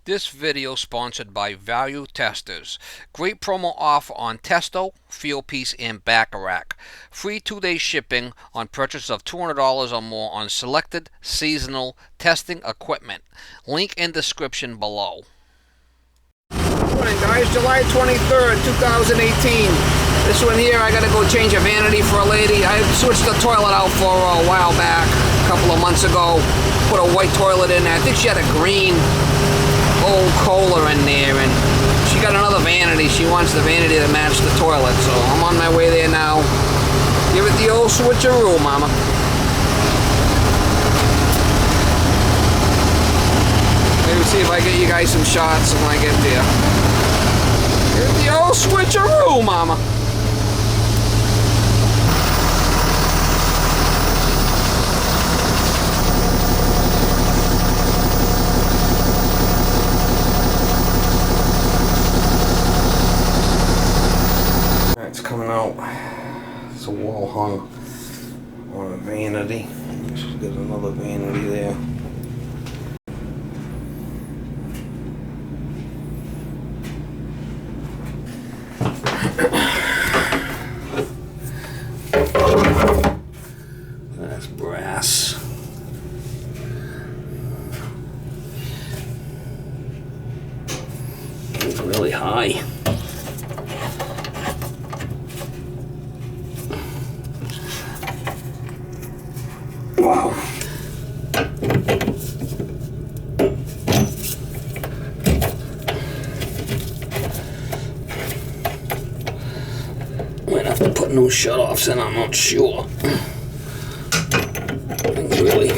This video sponsored by Value Testers. Great promo offer on Testo, Fieldpiece, and Bacharach. Free 2-day shipping on purchase of $200 or more on selected seasonal testing equipment. Link in description below. Morning guys, July 23rd, 2018. This one here, I gotta go change a vanity for a lady. I switched the toilet out for her a while back, a couple of months ago. Put a white toilet in there. I think she had a green old Kohler in there, and she got another vanity. She wants the vanity to match the toilet, so I'm on my way there now. Give it the old switcheroo, mama. Maybe see if I get you guys some shots when I get there. Give it the old switcheroo, mama. It's coming out. It's a wall hung on a vanity. She's got another vanity there. That's brass. It's really high. Wow. Might have to put new shutoffs in, I'm not sure. Really.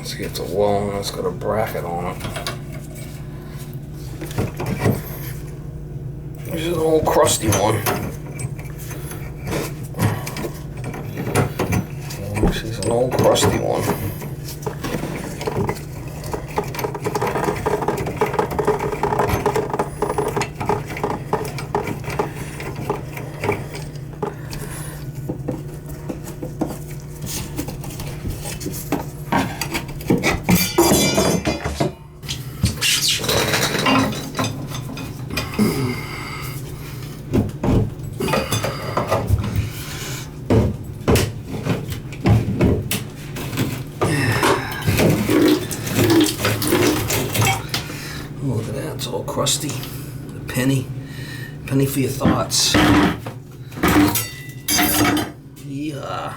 See, it's a wall and it's got a bracket on it. This is an old crusty one. This is an old crusty one. Look at that, it's all crusty. A penny for your thoughts. Yeah.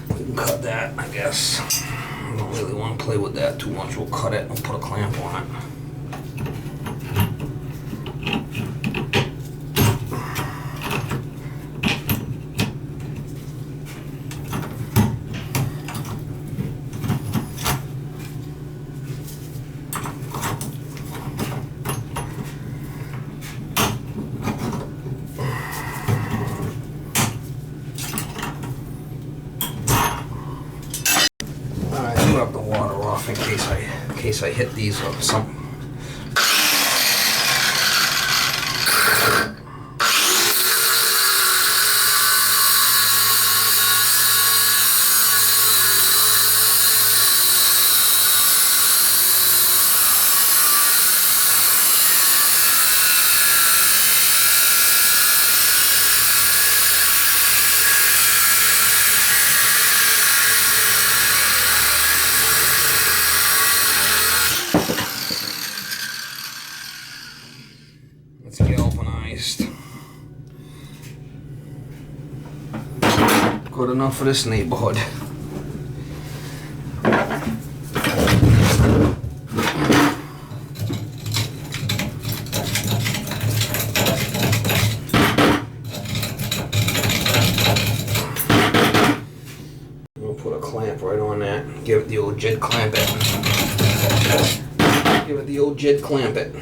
We can cut that, I guess. I don't really want to play with that too much. We'll cut it and put a clamp on it. Up the water off in case I hit these or something. Good enough for this neighborhood. We'll put a clamp right on that. Give it the old jig clamp it. Give it the old jig clamp it.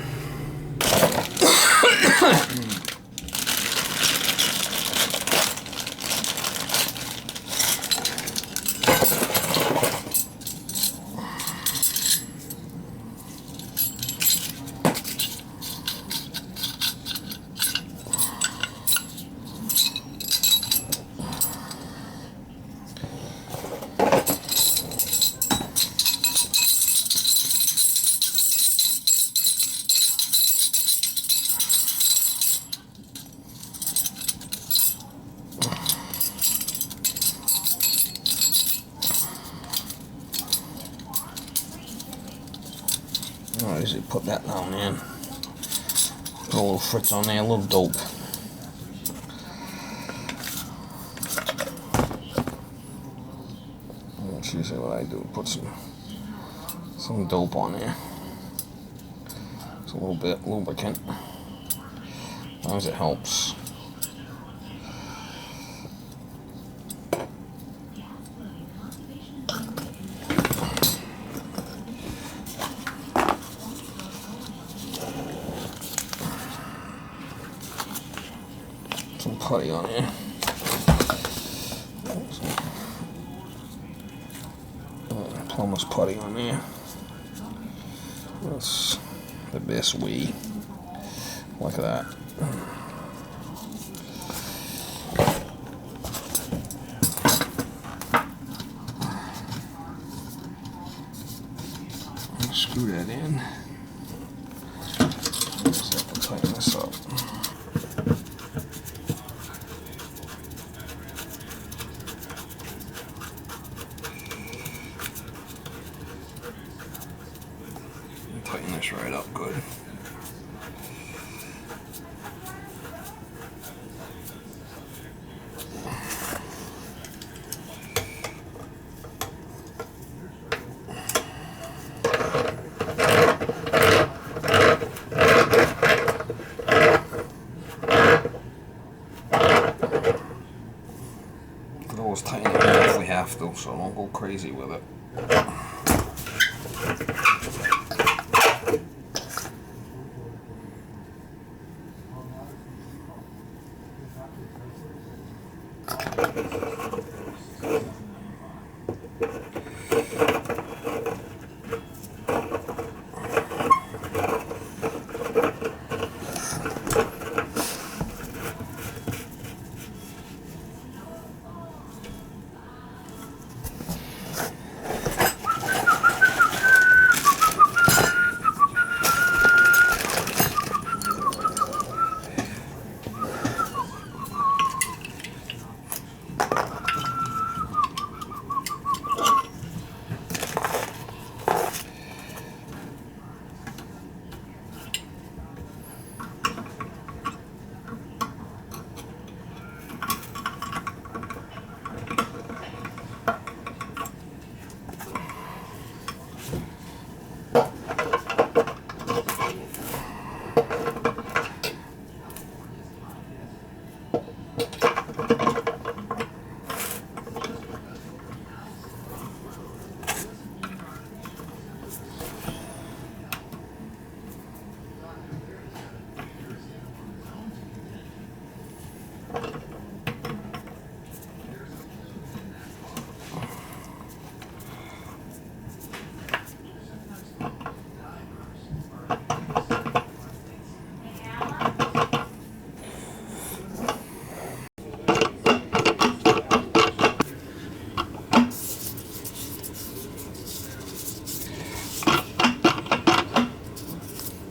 I usually put that down there. Put a little fritz on there, a little dope. That's usually what I do. Put some dope on there. It's a little bit lubricant. As long as it helps. Some putty on here. Plumber's putty on there. That's the best way. Like that. Screw that in. Just have to tighten this up. Tighten this right up good. Could always tighten it in if we have to, so don't go crazy with it.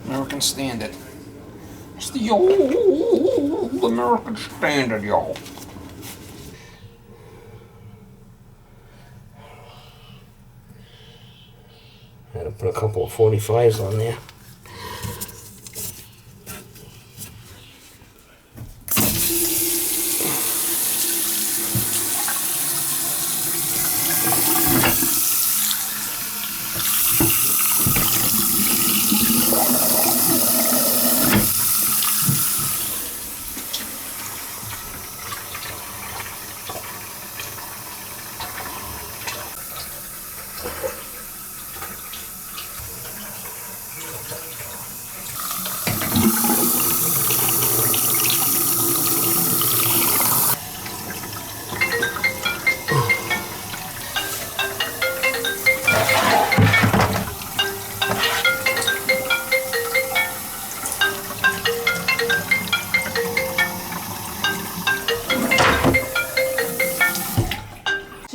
American Standard. It's the old American Standard, y'all. Had to put a couple of 45s on there.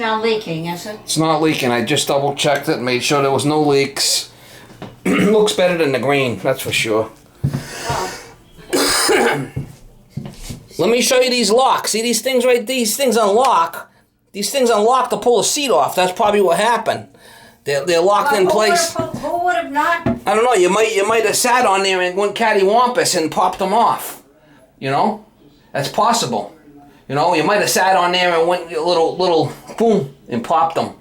not leaking, is it? It's not leaking. I just double checked it, made sure there was no leaks. Looks better than the green, that's for sure. Let me show you these locks. See these things right? These things unlock. These things unlock to pull the seat off. That's probably what happened. They're locked in place. Who would have not? I don't know. You might have sat on there and went cattywampus and popped them off. You know, that's possible. You know, you might have sat on there and went a little boom and popped them.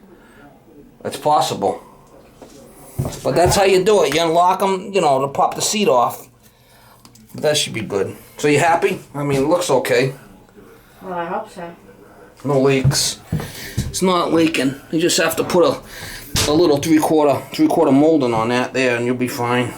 That's possible. But that's how you do it. You unlock them, you know, to pop the seat off. But that should be good. So you happy? I mean, it looks okay. Well, I hope so. No leaks. It's not leaking. You just have to put a little three-quarter molding on that there, and you'll be fine.